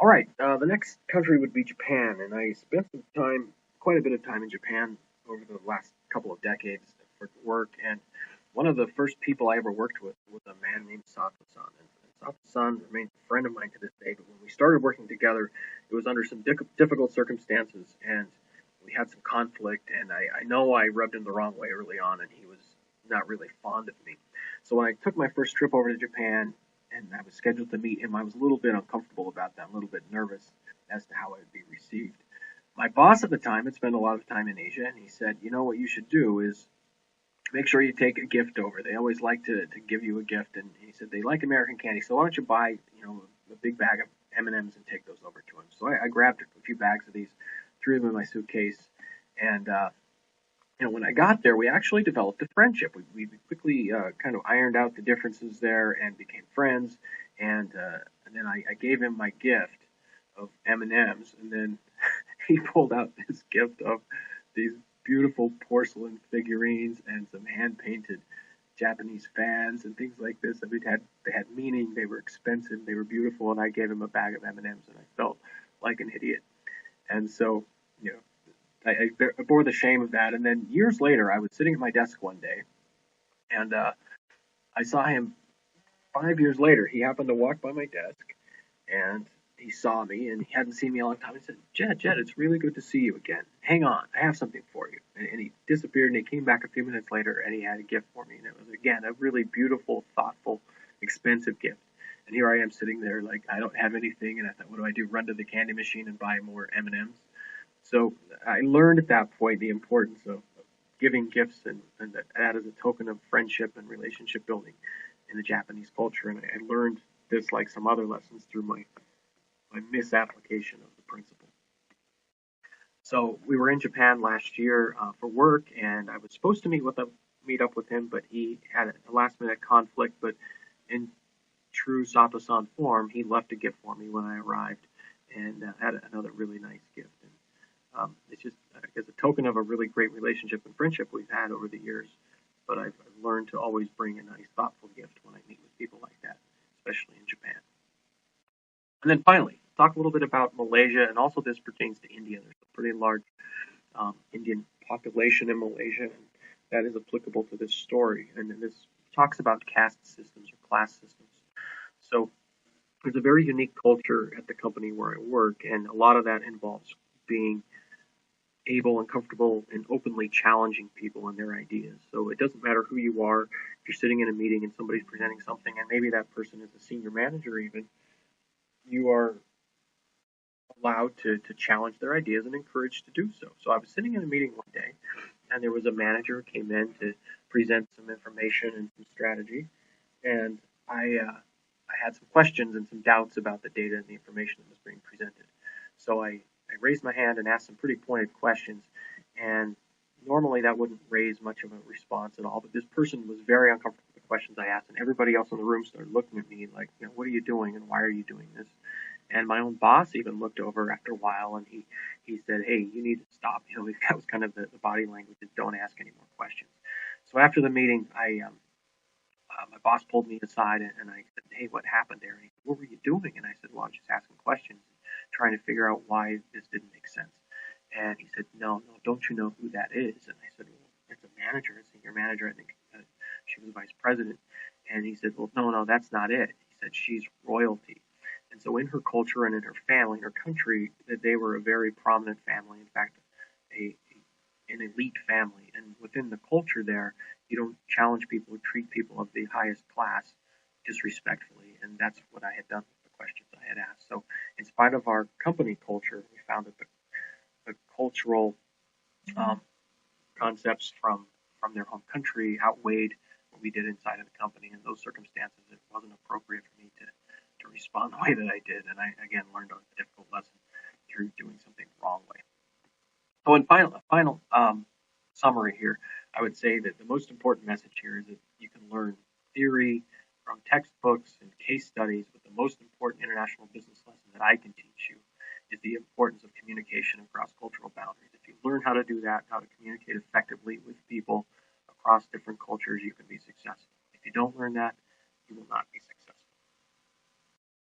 All right, the next country would be Japan, and I spent some time, quite a bit of time in Japan over the last couple of decades for work. And one of the first people I ever worked with was a man named Sato-san, and Sato-san remains a friend of mine to this day. But when we started working together, it was under some difficult circumstances, and we had some conflict. And I know I rubbed him the wrong way early on, and he was not really fond of me. So when I took my first trip over to Japan, and I was scheduled to meet him, I was a little bit uncomfortable about that, a little bit nervous as to how I would be received. My boss at the time had spent a lot of time in Asia, and he said, you know, what you should do is make sure you take a gift over. They always like to give you a gift, and he said they like American candy, so why don't you buy, a big bag of M&Ms and take those over to him. So I grabbed a few bags of these, threw them in my suitcase, and when I got there, we actually developed a friendship. We quickly kind of ironed out the differences there and became friends. And then I gave him my gift of M&Ms, and then he pulled out this gift of these beautiful porcelain figurines and some hand painted Japanese fans and things like this. I mean, they had meaning, they were expensive, they were beautiful, and I gave him a bag of M&Ms, and I felt like an idiot. And so, you know, I bore the shame of that. And then years later, I was sitting at my desk one day, and I saw him 5 years later. He happened to walk by my desk, and he saw me, and he hadn't seen me in a long time. He said, Jed, it's really good to see you again. Hang on, I have something for you. And he disappeared, and he came back a few minutes later, and he had a gift for me. And it was, again, a really beautiful, thoughtful, expensive gift. And here I am sitting there like I don't have anything, and I thought, what do I do? Run to the candy machine and buy more M&Ms? So I learned at that point the importance of giving gifts and that as a token of friendship and relationship building in the Japanese culture. And I learned this, like some other lessons, through my misapplication of the principle. So we were in Japan last year for work, and I was supposed to meet up with him, but he had a last minute conflict. But in true Sato-san form, he left a gift for me when I arrived, and had another really nice gift. And it's just, I guess, a token of a really great relationship and friendship we've had over the years. But I've learned to always bring a nice, thoughtful gift when I meet with people like that, especially in Japan. And then finally, talk a little bit about Malaysia, and also this pertains to India. There's a pretty large Indian population in Malaysia, and that is applicable to this story. And this talks about caste systems or class systems. So there's a very unique culture at the company where I work, and a lot of that involves being able and comfortable and openly challenging people and their ideas. So it doesn't matter who you are. If you're sitting in a meeting and somebody's presenting something, and maybe that person is a senior manager even, you are allowed to challenge their ideas and encouraged to do so. So I was sitting in a meeting one day, and there was a manager who came in to present some information and some strategy, and I had some questions and some doubts about the data and the information that was being presented. So I raised my hand and asked some pretty pointed questions, and normally that wouldn't raise much of a response at all, but this person was very uncomfortable with the questions I asked, and everybody else in the room started looking at me like, what are you doing and why are you doing this? And my own boss even looked over after a while, and he said, hey, you need to stop. That was kind of the body language, is don't ask any more questions. So after the meeting, my boss pulled me aside, and I said, hey, what happened there? And he said, what were you doing? And I said, well, I'm just asking questions, trying to figure out why this didn't make sense. And he said, no, don't you know who that is? And I said, well, it's a manager, a senior manager. I think she was vice president. And he said, well, no, that's not it. He said, she's royalty. And so in her culture and in her family, in her country, that they were a very prominent family. In fact, an elite family. And within the culture there, you don't challenge people or treat people of the highest class disrespectfully. And that's what I had done with the questions I had asked. So in spite of our company culture, we found that the cultural um, concepts from their home country outweighed what we did inside of the company. In those circumstances, it wasn't appropriate for me to respond the way that I did. And I, again, learned a difficult lesson through doing something the wrong way. So in final summary here, I would say that the most important message here is that you can learn theory from textbooks and case studies, but the most important international business lesson that I can teach you is the importance of communication across cultural boundaries. If you learn how to do that, how to communicate effectively with people across different cultures, you can be successful. If you don't learn that,